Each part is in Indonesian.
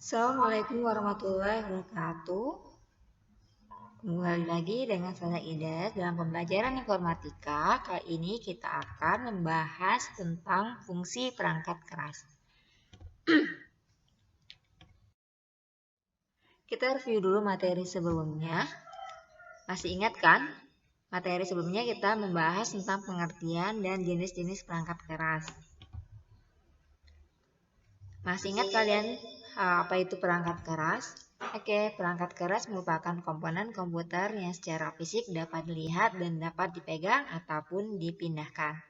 Assalamualaikum warahmatullahi wabarakatuh. Kembali lagi dengan saya Ida dalam pembelajaran informatika. Kali ini kita akan membahas tentang fungsi perangkat keras. Kita review dulu materi sebelumnya. Masih ingat kan? Materi sebelumnya kita membahas tentang pengertian dan jenis-jenis perangkat keras. Masih ingat kalian apa itu perangkat keras? Oke, perangkat keras merupakan komponen komputer yang secara fisik dapat dilihat dan dapat dipegang ataupun dipindahkan.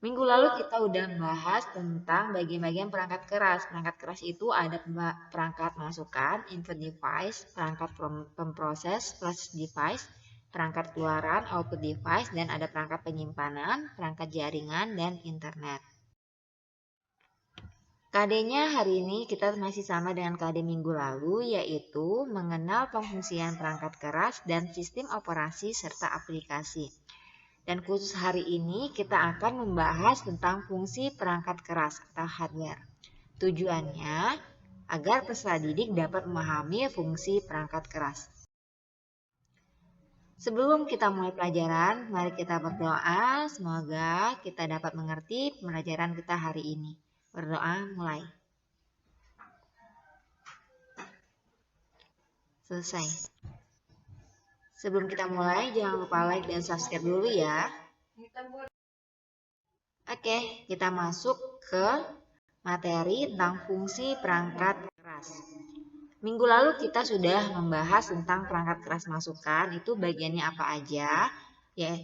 Minggu lalu kita udah membahas tentang bagian-bagian perangkat keras. Perangkat keras itu ada perangkat masukan, input device, perangkat pemproses, process device, perangkat keluaran, output device, dan ada perangkat penyimpanan, perangkat jaringan, dan internet. KD-nya hari ini kita masih sama dengan KD minggu lalu, yaitu mengenal pemfungsian perangkat keras dan sistem operasi serta aplikasi. Dan khusus hari ini kita akan membahas tentang fungsi perangkat keras atau hardware. Tujuannya agar peserta didik dapat memahami fungsi perangkat keras. Sebelum kita mulai pelajaran, mari kita berdoa. Semoga kita dapat mengerti pembelajaran kita hari ini. Berdoa mulai. Selesai. Sebelum kita mulai, jangan lupa like dan subscribe dulu ya. Oke, kita masuk ke materi tentang fungsi perangkat keras. Minggu lalu kita sudah membahas tentang perangkat keras masukan, itu bagiannya apa aja, ya.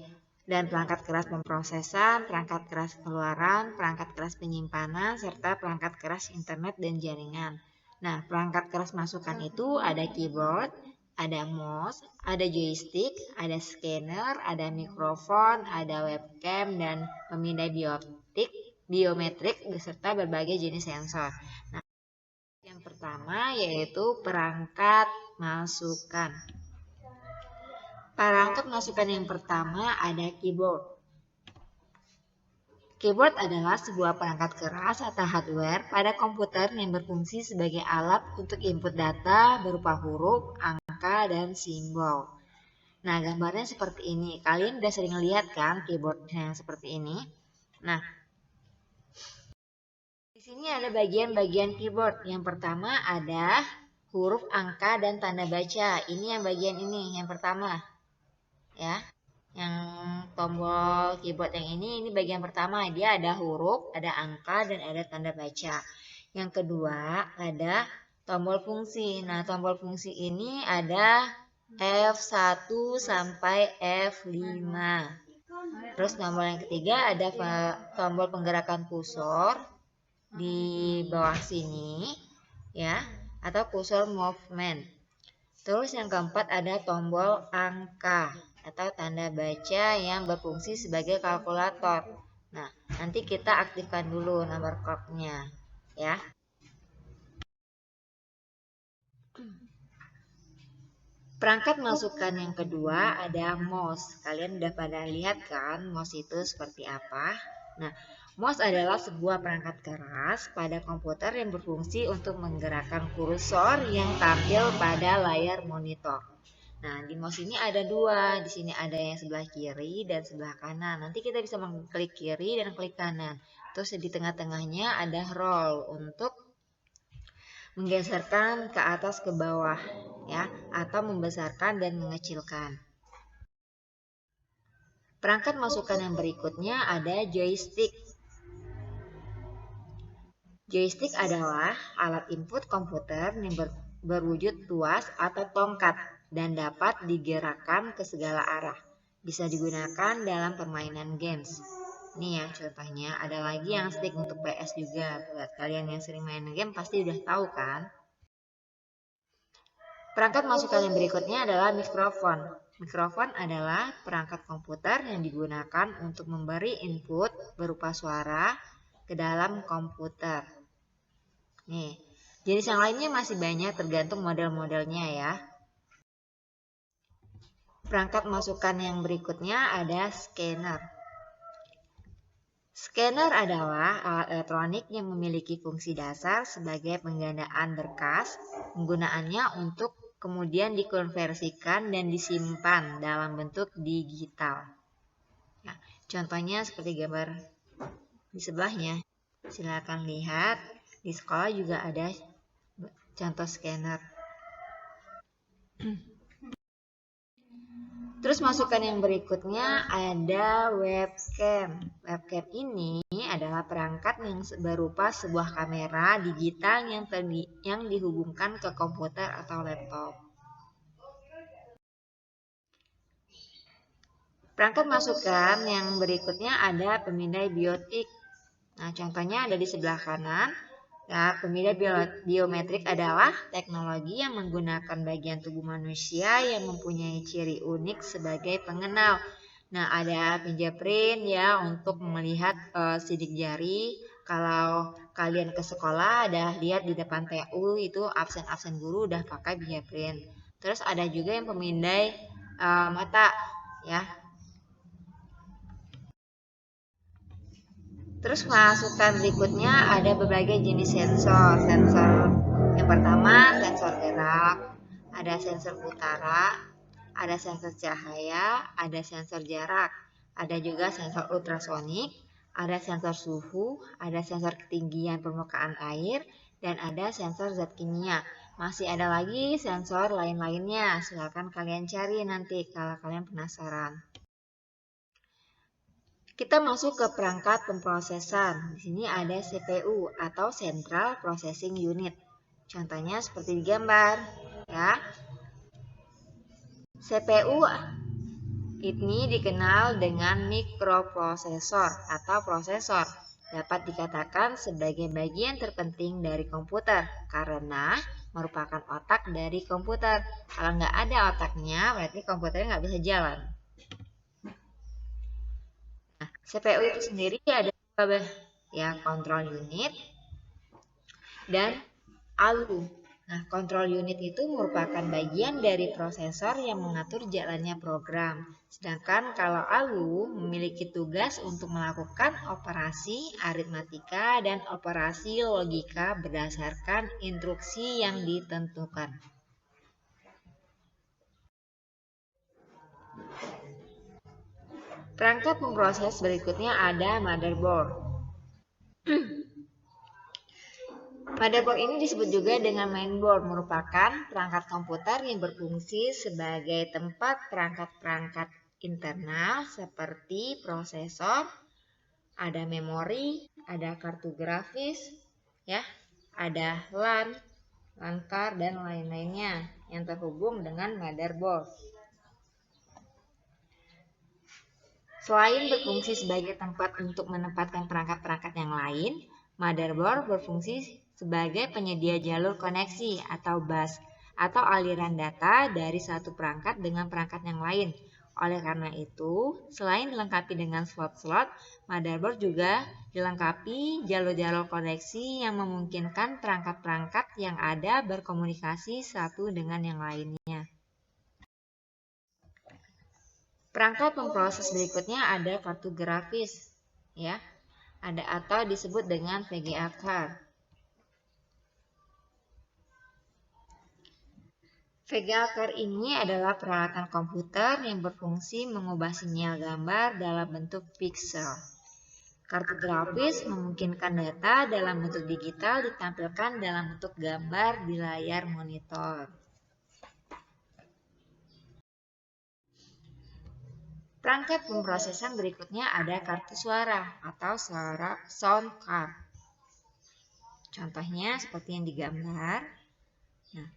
Dan perangkat keras pemrosesan, perangkat keras keluaran, perangkat keras penyimpanan, serta perangkat keras internet dan jaringan. Nah, perangkat keras masukan itu ada keyboard, ada mouse, ada joystick, ada scanner, ada mikrofon, ada webcam, dan pemindai biometrik, beserta berbagai jenis sensor. Nah, yang pertama yaitu perangkat masukan. Perangkat masukan yang pertama ada keyboard. Keyboard adalah sebuah perangkat keras atau hardware pada komputer yang berfungsi sebagai alat untuk input data berupa huruf, angka, dan simbol. Nah, gambarnya seperti ini. Kalian udah sering lihat kan keyboard yang seperti ini? Nah, di sini ada bagian-bagian keyboard. Yang pertama ada huruf, angka, dan tanda baca. Ini yang bagian ini, yang pertama. Ya, yang tombol keyboard yang ini bagian pertama. Dia ada huruf, ada angka, dan ada tanda baca. Yang kedua ada tombol fungsi. Nah, tombol fungsi ini ada F1 sampai F5. Terus tombol yang ketiga ada tombol penggerakan kursor di bawah sini, ya, atau kursor movement. Terus yang keempat ada tombol angka atau tanda baca yang berfungsi sebagai kalkulator. Nah, nanti kita aktifkan dulu nomor clock-nya, ya. Perangkat masukan yang kedua ada mouse. Kalian udah pada lihat kan mouse itu seperti apa? Nah, mouse adalah sebuah perangkat keras pada komputer yang berfungsi untuk menggerakkan kursor yang tampil pada layar monitor. Nah, di mouse ini ada dua. Di sini ada yang sebelah kiri dan sebelah kanan. Nanti kita bisa mengklik kiri dan klik kanan. Terus di tengah-tengahnya ada roll untuk menggeserkan ke atas ke bawah, ya, atau membesarkan dan mengecilkan. Perangkat masukan yang berikutnya ada joystick. Joystick adalah alat input komputer yang berwujud tuas atau tongkat dan dapat digerakkan ke segala arah. Bisa digunakan dalam permainan games. Ini ya contohnya, ada lagi yang stick untuk PS juga. Buat kalian yang sering main game pasti udah tahu kan? Perangkat masukan yang berikutnya adalah mikrofon. Mikrofon adalah perangkat komputer yang digunakan untuk memberi input berupa suara ke dalam komputer. Nih, jenis yang lainnya masih banyak tergantung model-modelnya ya. Perangkat masukan yang berikutnya ada scanner. Scanner adalah alat elektronik yang memiliki fungsi dasar sebagai penggandaan berkas. Penggunaannya untuk kemudian dikonversikan dan disimpan dalam bentuk digital. Nah, contohnya seperti gambar di sebelahnya. Silakan lihat, di sekolah juga ada contoh scanner. Terus masukan yang berikutnya ada webcam. Webcam ini adalah perangkat yang berupa sebuah kamera digital yang dihubungkan ke komputer atau laptop. Perangkat masukan yang berikutnya ada pemindai biotik. Nah, contohnya ada di sebelah kanan. Nah, pemindai biometrik adalah teknologi yang menggunakan bagian tubuh manusia yang mempunyai ciri unik sebagai pengenal. Nah, ada fingerprint ya untuk melihat sidik jari. Kalau kalian ke sekolah ada lihat di depan TU itu absen guru udah pakai fingerprint. Terus ada juga yang pemindai mata ya. Terus masukan berikutnya ada berbagai jenis sensor. Sensor yang pertama sensor gerak, ada sensor utara, ada sensor cahaya, ada sensor jarak, ada juga sensor ultrasonik, ada sensor suhu, ada sensor ketinggian permukaan air, dan ada sensor zat kimia. Masih ada lagi sensor lain-lainnya. Silakan kalian cari nanti kalau kalian penasaran. Kita masuk ke perangkat pemrosesan. Di sini ada CPU atau Central Processing Unit. Contohnya seperti di gambar, ya. CPU ini dikenal dengan mikroprosesor atau prosesor. Dapat dikatakan sebagai bagian terpenting dari komputer karena merupakan otak dari komputer. Kalau nggak ada otaknya, berarti komputernya nggak bisa jalan. CPU itu sendiri ada ya, control unit dan ALU. Nah, control unit itu merupakan bagian dari prosesor yang mengatur jalannya program. Sedangkan kalau ALU memiliki tugas untuk melakukan operasi aritmatika dan operasi logika berdasarkan instruksi yang ditentukan. Perangkat pemroses berikutnya ada motherboard. Motherboard ini disebut juga dengan mainboard, merupakan perangkat komputer yang berfungsi sebagai tempat perangkat-perangkat internal seperti prosesor, ada memori, ada kartu grafis, ya, ada LAN, LAN card, dan lain-lainnya yang terhubung dengan motherboard. Selain berfungsi sebagai tempat untuk menempatkan perangkat-perangkat yang lain, motherboard berfungsi sebagai penyedia jalur koneksi atau bus atau aliran data dari satu perangkat dengan perangkat yang lain. Oleh karena itu, selain dilengkapi dengan slot-slot, motherboard juga dilengkapi jalur-jalur koneksi yang memungkinkan perangkat-perangkat yang ada berkomunikasi satu dengan yang lainnya. Perangkat pemproses berikutnya ada kartu grafis, ya, ada atau disebut dengan VGA card. VGA card ini adalah peralatan komputer yang berfungsi mengubah sinyal gambar dalam bentuk piksel. Kartu grafis memungkinkan data dalam bentuk digital ditampilkan dalam bentuk gambar di layar monitor. Perangkat pemrosesan berikutnya ada kartu suara atau sound card. Contohnya seperti yang digambar. Nah,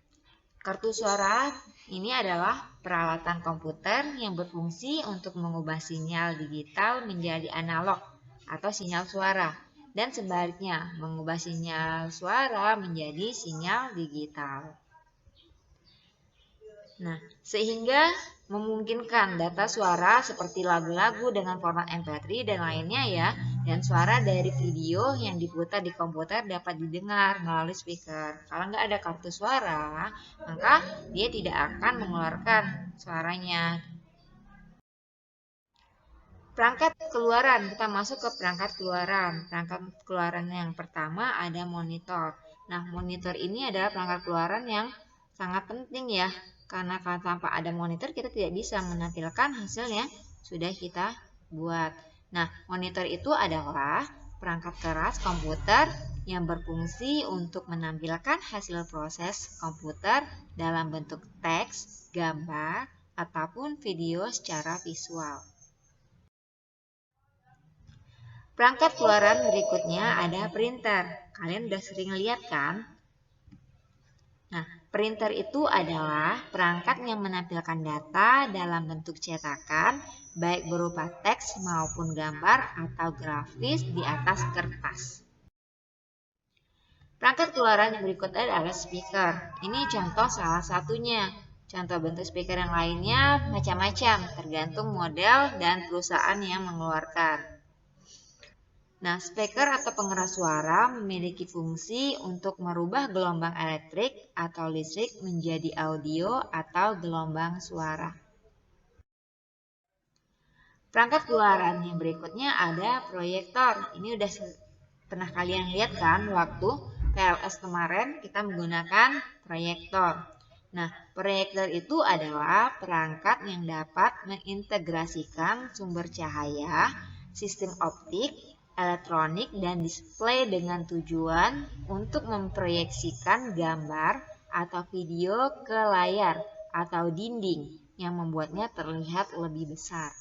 kartu suara ini adalah peralatan komputer yang berfungsi untuk mengubah sinyal digital menjadi analog atau sinyal suara, dan sebaliknya mengubah sinyal suara menjadi sinyal digital. Nah, sehingga memungkinkan data suara seperti lagu-lagu dengan format MP3 dan lainnya ya, dan suara dari video yang diputar di komputer dapat didengar melalui speaker. Kalau nggak ada kartu suara, maka dia tidak akan mengeluarkan suaranya. Perangkat keluaran, kita masuk ke perangkat keluaran. Perangkat keluaran yang pertama ada monitor. Nah, monitor ini adalah perangkat keluaran yang sangat penting ya, karena kalau tanpa ada monitor kita tidak bisa menampilkan hasil yang sudah kita buat. Nah, monitor itu adalah perangkat keras komputer yang berfungsi untuk menampilkan hasil proses komputer dalam bentuk teks, gambar, ataupun video secara visual. Perangkat keluaran berikutnya ada printer. Kalian udah sering lihat kan? Nah, printer itu adalah perangkat yang menampilkan data dalam bentuk cetakan, baik berupa teks maupun gambar atau grafis di atas kertas. Perangkat keluaran yang berikutnya adalah speaker. Ini contoh salah satunya. Contoh bentuk speaker yang lainnya macam-macam, tergantung model dan perusahaan yang mengeluarkan. Nah, speaker atau pengeras suara memiliki fungsi untuk merubah gelombang elektrik atau listrik menjadi audio atau gelombang suara. Perangkat keluaran yang berikutnya ada proyektor. Ini udah pernah kalian lihat kan waktu PLS kemarin kita menggunakan proyektor. Nah, proyektor itu adalah perangkat yang dapat mengintegrasikan sumber cahaya, sistem optik, elektronik, dan display dengan tujuan untuk memproyeksikan gambar atau video ke layar atau dinding yang membuatnya terlihat lebih besar.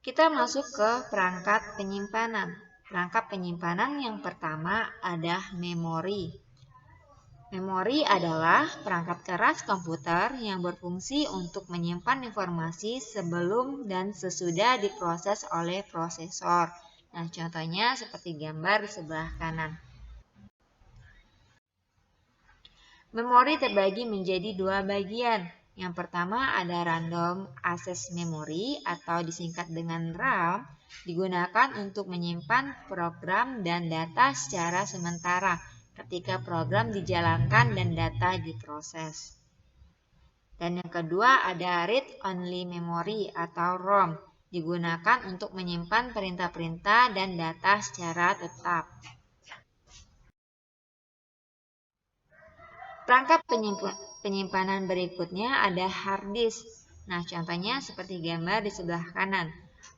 Kita masuk ke perangkat penyimpanan. Perangkat penyimpanan yang pertama ada memori. Memori adalah perangkat keras komputer yang berfungsi untuk menyimpan informasi sebelum dan sesudah diproses oleh prosesor. Nah, contohnya seperti gambar di sebelah kanan. Memori terbagi menjadi dua bagian. Yang pertama ada random access memory atau disingkat dengan RAM, digunakan untuk menyimpan program dan data secara sementara ketika program dijalankan dan data diproses. Dan yang kedua ada read only memory atau ROM, digunakan untuk menyimpan perintah-perintah dan data secara tetap. Perangkat penyimpanan berikutnya ada hard disk. Nah, contohnya seperti gambar di sebelah kanan.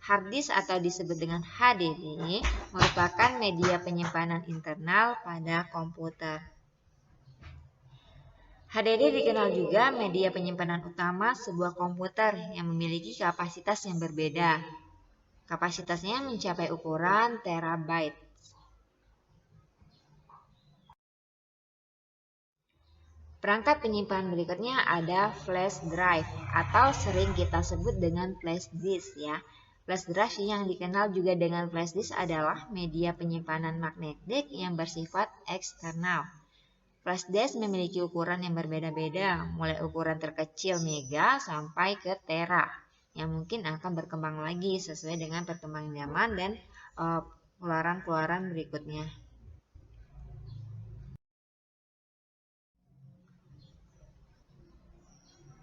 Hard disk atau disebut dengan HDD merupakan media penyimpanan internal pada komputer. HDD dikenal juga media penyimpanan utama sebuah komputer yang memiliki kapasitas yang berbeda. Kapasitasnya mencapai ukuran terabyte. Perangkat penyimpanan berikutnya ada flash drive atau sering kita sebut dengan flash disk ya. Flash drive yang dikenal juga dengan flash disk adalah media penyimpanan magnetik yang bersifat eksternal. Flash disk memiliki ukuran yang berbeda-beda, mulai ukuran terkecil mega sampai ke tera, yang mungkin akan berkembang lagi sesuai dengan perkembangan zaman dan keluaran-keluaran berikutnya.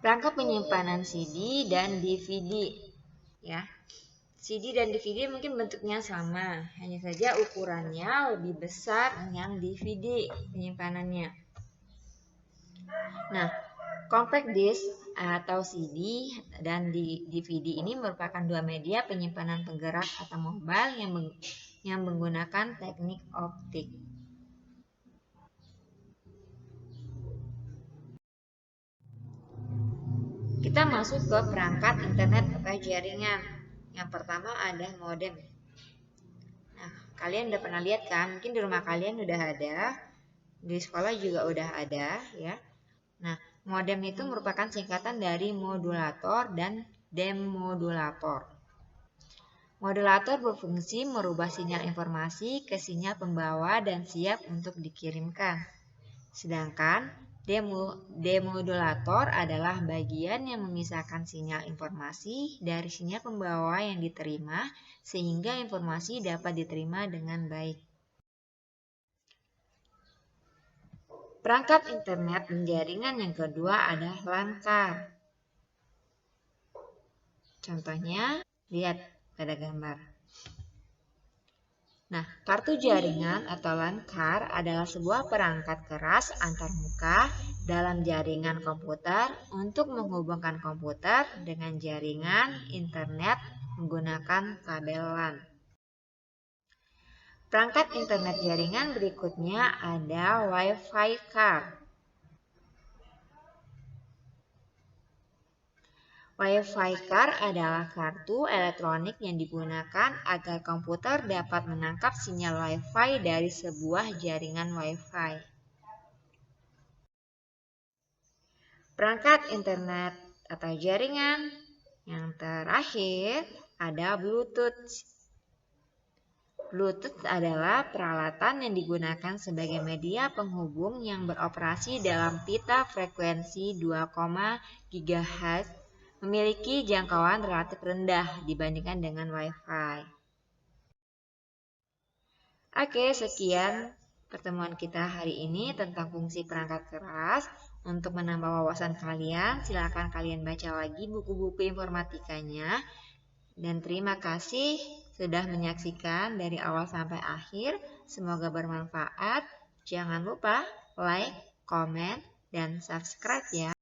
Perangkat penyimpanan CD dan DVD ya. CD dan DVD mungkin bentuknya sama, hanya saja ukurannya lebih besar yang DVD penyimpanannya. Nah, compact disc atau CD dan DVD ini merupakan dua media penyimpanan penggerak atau mobile yang menggunakan teknik optik. Kita masuk ke perangkat internet atau jaringan. Yang pertama ada modem. Nah, kalian udah pernah lihat kan? Mungkin di rumah kalian udah ada, di sekolah juga udah ada ya. Nah, modem itu merupakan singkatan dari modulator dan demodulator. Modulator berfungsi merubah sinyal informasi ke sinyal pembawa dan siap untuk dikirimkan. Sedangkan demodulator adalah bagian yang memisahkan sinyal informasi dari sinyal pembawa yang diterima sehingga informasi dapat diterima dengan baik. Perangkat internet dan jaringan yang kedua adalah LAN card. Contohnya, lihat pada gambar. Nah, kartu jaringan atau LAN card adalah sebuah perangkat keras antarmuka dalam jaringan komputer untuk menghubungkan komputer dengan jaringan internet menggunakan kabel LAN. Perangkat internet jaringan berikutnya ada Wi-Fi card. Wi-Fi card adalah kartu elektronik yang digunakan agar komputer dapat menangkap sinyal Wi-Fi dari sebuah jaringan Wi-Fi. Perangkat internet atau jaringan yang terakhir ada Bluetooth. Bluetooth adalah peralatan yang digunakan sebagai media penghubung yang beroperasi dalam pita frekuensi 2, GHz, memiliki jangkauan relatif rendah dibandingkan dengan Wi-Fi. Oke, sekian pertemuan kita hari ini tentang fungsi perangkat keras. Untuk menambah wawasan kalian, silakan kalian baca lagi buku-buku informatikanya. Dan terima kasih sudah menyaksikan dari awal sampai akhir. Semoga bermanfaat. Jangan lupa like, komen, dan subscribe ya.